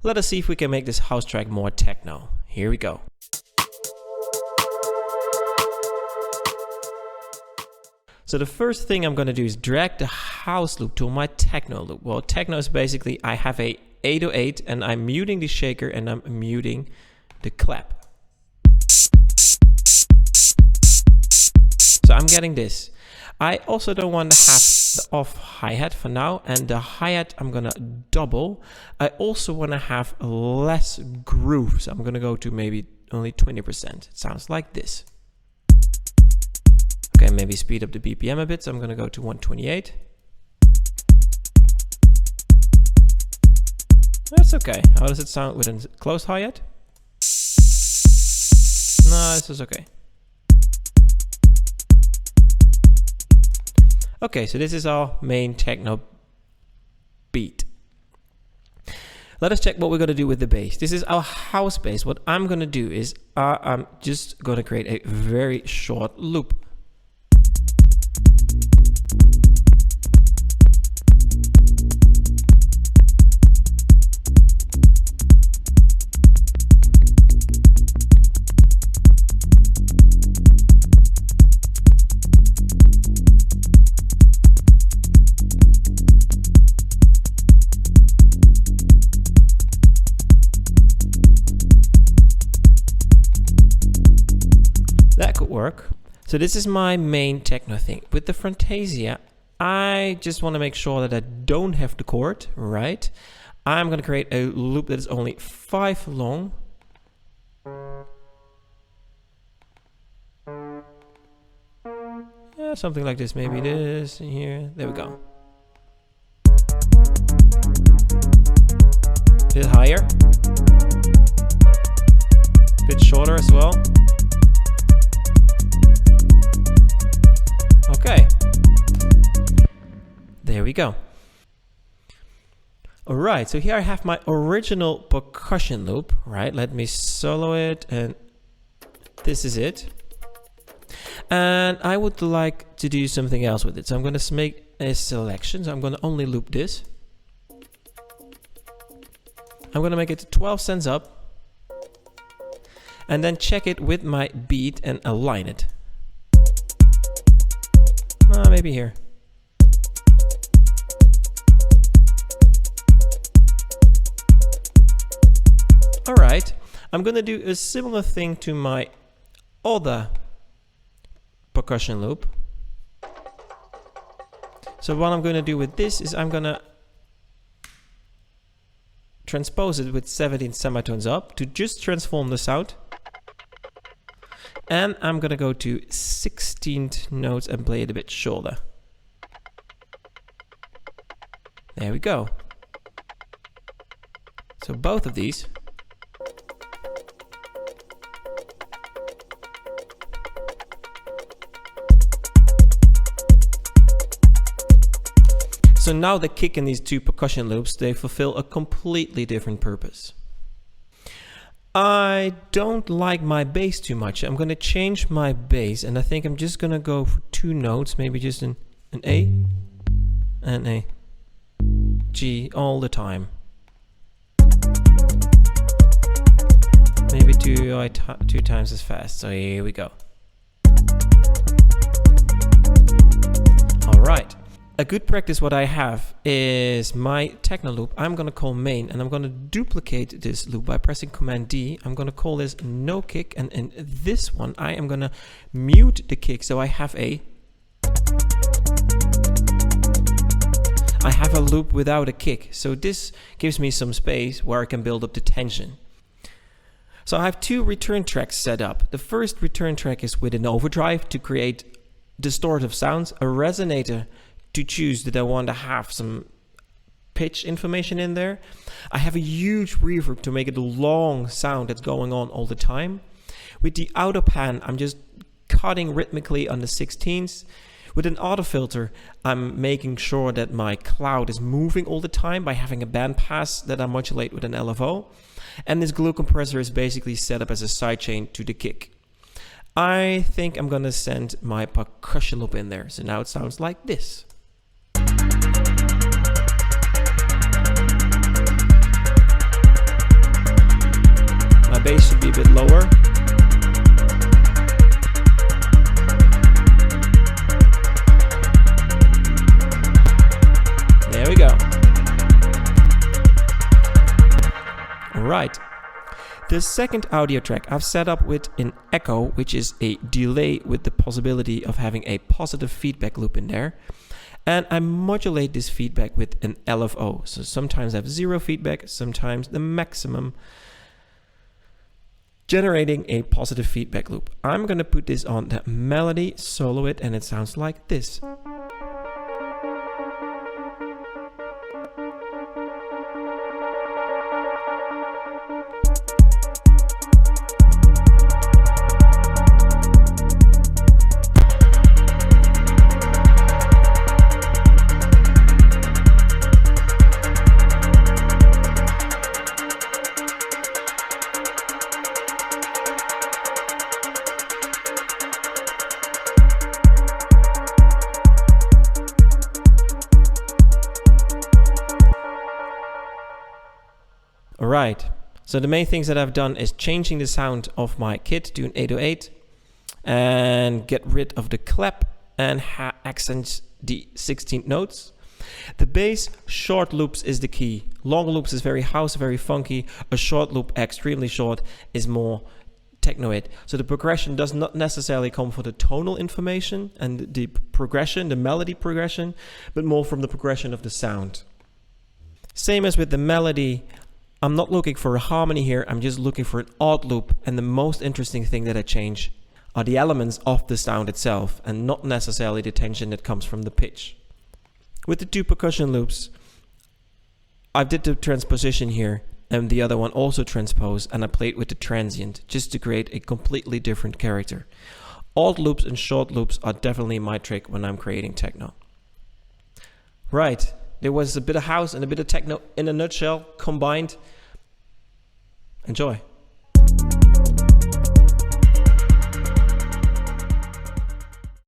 Let us see if we can make this house track more techno. Here we go. So the first thing I'm going to do is drag the house loop to my techno loop. Well, techno is basically I have a 808 and I'm muting the shaker and I'm muting the clap. So I'm getting this. I also don't want to have the off hi-hat for now, and the hi-hat I'm gonna double. I also want to have less groove, so I'm gonna go to maybe only 20%. It sounds like this. Okay, maybe speed up the BPM a bit, so I'm gonna go to 128. That's okay. How does it sound with a closed hi-hat? No, this is okay. Okay, so this is our main techno beat. Let us check what we're going to do with the bass. This is our house bass. What I'm going to do is I'm just going to create a very short loop. Work. So this is my main techno thing. With the Fantasia, I just want to make sure that I don't have the chord, right? I'm going to create a loop that is only 5 long. Yeah, something like this, maybe this here. There we go. A bit higher. A bit shorter as well. Okay, there we go. All right, so here I have my original percussion loop, right? Let me solo it, and this is it. And I would like to do something else with it. So I'm going to make a selection. So I'm going to only loop this. I'm going to make it 12 cents up. And then check it with my beat and align it. Maybe here. All right, I'm gonna do a similar thing to my other percussion loop. So what I'm gonna do with this is I'm gonna transpose it with 17 semitones up to just transform the sound. And I'm gonna go to 16th notes and play it a bit shorter. There we go. So both of these. So now the kick in these two percussion loops, they fulfill a completely different purpose. I don't like my bass too much. I'm going to change my bass, and I think I'm just going to go for 2 notes, maybe just an A and a G all the time. Maybe two times as fast. So here we go. All right. A good practice what I have is my techno loop. I'm going to call main, and I'm going to duplicate this loop by pressing Command D. I'm going to call this no kick, and in this one I am going to mute the kick, so I have a loop without a kick. So this gives me some space where I can build up the tension. So I have 2 return tracks set up. The first return track is with an overdrive to create distortive sounds, a resonator to choose that I want to have some pitch information in there. I have a huge reverb to make it a long sound that's going on all the time. With the auto pan, I'm just cutting rhythmically on the 16ths. With an auto filter, I'm making sure that my cloud is moving all the time by having a bandpass that I modulate with an LFO. And this glue compressor is basically set up as a sidechain to the kick. I think I'm gonna send my percussion loop in there. So now it sounds like this. bit lower. There we go. Right. The second audio track I've set up with an echo, which is a delay with the possibility of having a positive feedback loop in there. And I modulate this feedback with an LFO. So sometimes I have zero feedback, sometimes the maximum, generating a positive feedback loop. I'm going to put this on the melody, solo it, and it sounds like this. Alright, so the main things that I've done is changing the sound of my kit to an 808 and get rid of the clap and accent the 16th notes. The bass, short loops is the key. Long loops is very house, very funky. A short loop, extremely short, is more technoid. So the progression does not necessarily come from the tonal information and the progression, the melody progression, but more from the progression of the sound. Same as with the melody, I'm not looking for a harmony here, I'm just looking for an odd loop, and the most interesting thing that I change are the elements of the sound itself and not necessarily the tension that comes from the pitch. With the two percussion loops, I did the transposition here and the other one also transpose, and I played with the transient just to create a completely different character. Odd loops and short loops are definitely my trick when I'm creating techno. Right. There was a bit of house and a bit of techno in a nutshell combined. Enjoy.